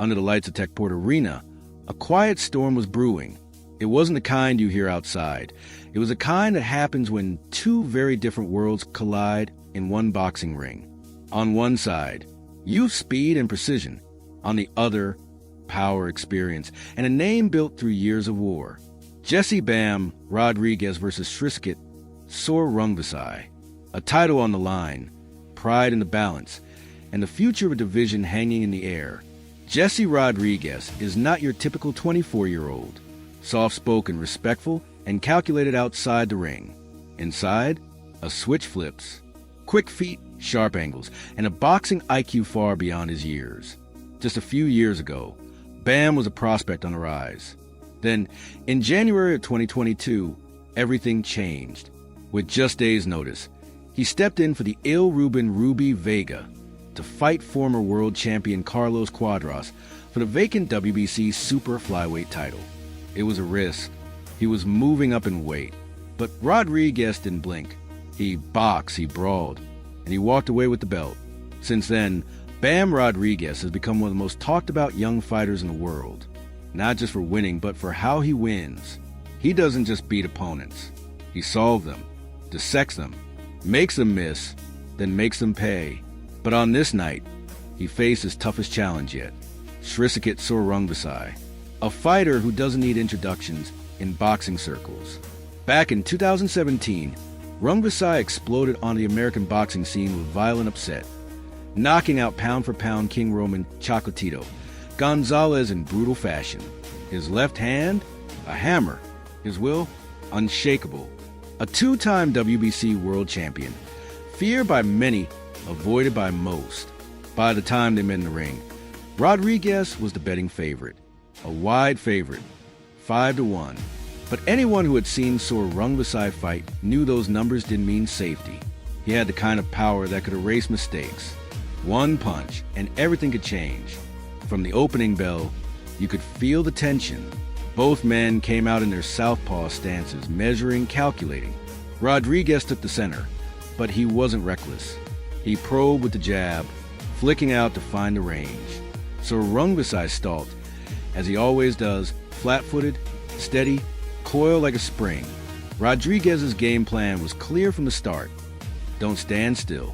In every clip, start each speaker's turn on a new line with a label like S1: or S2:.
S1: Under the lights of Techport Arena, a quiet storm was brewing. It wasn't the kind you hear outside. It was the kind that happens when two very different worlds collide in one boxing ring. On one side, youth, speed, and precision. On the other, power, experience, and a name built through years of war. Jesse Bam Rodriguez versus Shrisuke Sor Rungvisai. A title on the line, pride in the balance, and the future of a division hanging in the air. Jesse Rodriguez is not your typical 24-year-old. Soft-spoken, respectful, and calculated outside the ring. Inside, a switch flips, quick feet, sharp angles, and a boxing IQ far beyond his years. Just a few years ago, Bam was a prospect on the rise. Then, in January of 2022, everything changed. With just days' notice, he stepped in for the Il Ruben Ruby Vega to fight former world champion Carlos Cuadras for the vacant WBC Super Flyweight title. It was a risk. He was moving up in weight. But Rodriguez didn't blink. He boxed, he brawled, and he walked away with the belt. Since then, Bam Rodriguez has become one of the most talked about young fighters in the world. Not just for winning, but for how he wins. He doesn't just beat opponents. He solves them, dissects them, makes them miss, then makes them pay. But on this night, he faced his toughest challenge yet. Shrisuke Sor Rungvisai, a fighter who doesn't need introductions in boxing circles. Back in 2017, Rungvisai exploded on the American boxing scene with violent upset, knocking out pound-for-pound King Roman Chocolatito Gonzalez in brutal fashion. His left hand, a hammer. His will, unshakable. A two-time WBC world champion, feared by many, avoided by most. By the time they met in the ring, Rodriguez was the betting favorite. A wide favorite, 5-1. But anyone who had seen Sor Rungvisai fight knew those numbers didn't mean safety. He had the kind of power that could erase mistakes. One punch, and everything could change. From the opening bell, you could feel the tension. Both men came out in their southpaw stances, measuring, calculating. Rodriguez took the center, but he wasn't reckless. He probed with the jab, flicking out to find the range. So Rungvisai stalked, as he always does, flat-footed, steady, coiled like a spring. Rodriguez's game plan was clear from the start. Don't stand still.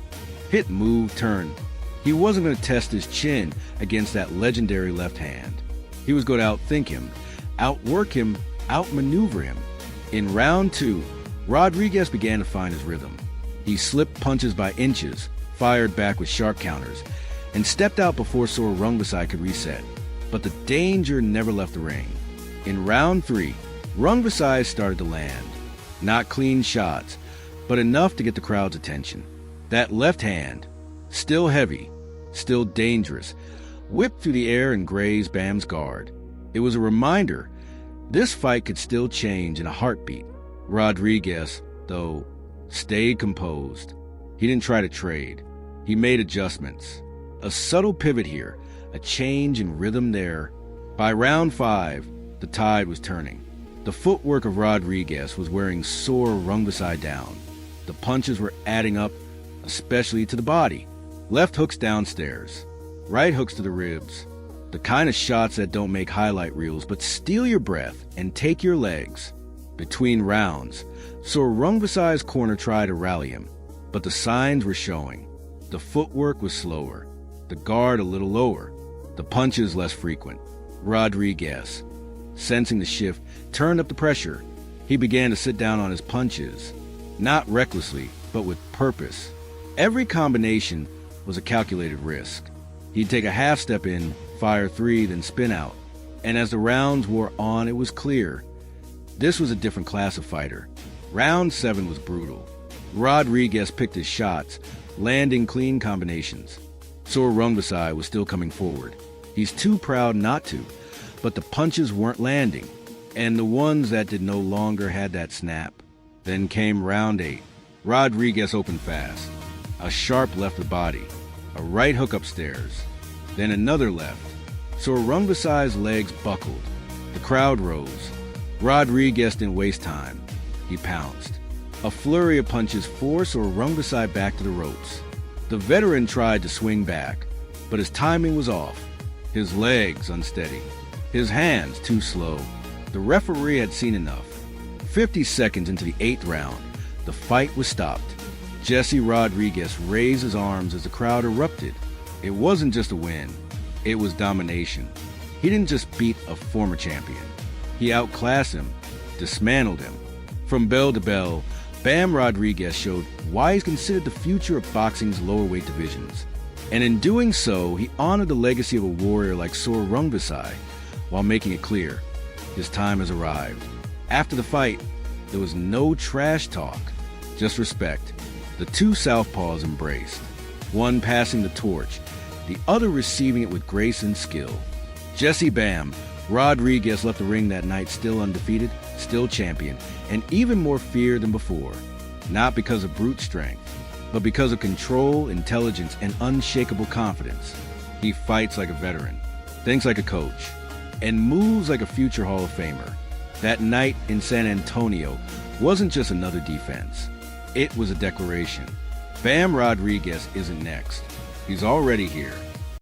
S1: Hit, move, turn. He wasn't going to test his chin against that legendary left hand. He was going to outthink him, outwork him, outmaneuver him. In round 2, Rodriguez began to find his rhythm. He slipped punches by inches, fired back with sharp counters, and stepped out before Sor Rungvisai could reset. But the danger never left the ring. In round 3, Rungvisai started to land. Not clean shots, but enough to get the crowd's attention. That left hand, still heavy, still dangerous, whipped through the air and grazed Bam's guard. It was a reminder this fight could still change in a heartbeat. Rodriguez, though, stayed composed. He didn't try to trade. He made adjustments. A subtle pivot here, a change in rhythm there. By round 5, the tide was turning. The footwork of Rodriguez was wearing Sor Rungvisai down. The punches were adding up, especially to the body. Left hooks downstairs, right hooks to the ribs. The kind of shots that don't make highlight reels, but steal your breath and take your legs. Between rounds, Sor Rungvisai's corner tried to rally him, but the signs were showing. The footwork was slower, the guard a little lower, the punches less frequent. Rodriguez, sensing the shift, turned up the pressure. He began to sit down on his punches, not recklessly, but with purpose. Every combination was a calculated risk. He'd take a half step in, fire 3, then spin out. And as the rounds wore on, it was clear. This was a different class of fighter. Round 7 was brutal. Rodriguez picked his shots, landing clean combinations. Sor Rungvisai was still coming forward. He's too proud not to, but the punches weren't landing, and the ones that did no longer had that snap. Then came round 8. Rodriguez opened fast. A sharp left of the body, a right hook upstairs, then another left. Sor Rungvisai's legs buckled. The crowd rose. Rodriguez didn't waste time. He pounced. A flurry of punches forced Sor Rungvisai back to the ropes. The veteran tried to swing back, but his timing was off. His legs unsteady. His hands too slow. The referee had seen enough. 50 seconds into the 8th round, the fight was stopped. Jesse Rodriguez raised his arms as the crowd erupted. It wasn't just a win, it was domination. He didn't just beat a former champion. He outclassed him, dismantled him. From bell to bell, Bam Rodriguez showed why he's considered the future of boxing's lower weight divisions. And in doing so, he honored the legacy of a warrior like Sor Rungvisai, while making it clear, his time has arrived. After the fight, there was no trash talk, just respect. The two southpaws embraced, one passing the torch, the other receiving it with grace and skill. Jesse Bam Rodriguez left the ring that night still undefeated, still champion, and even more feared than before. Not because of brute strength, but because of control, intelligence, and unshakable confidence. He fights like a veteran, thinks like a coach, and moves like a future Hall of Famer. That night in San Antonio wasn't just another defense. It was a declaration. Bam Rodriguez isn't next. He's already here.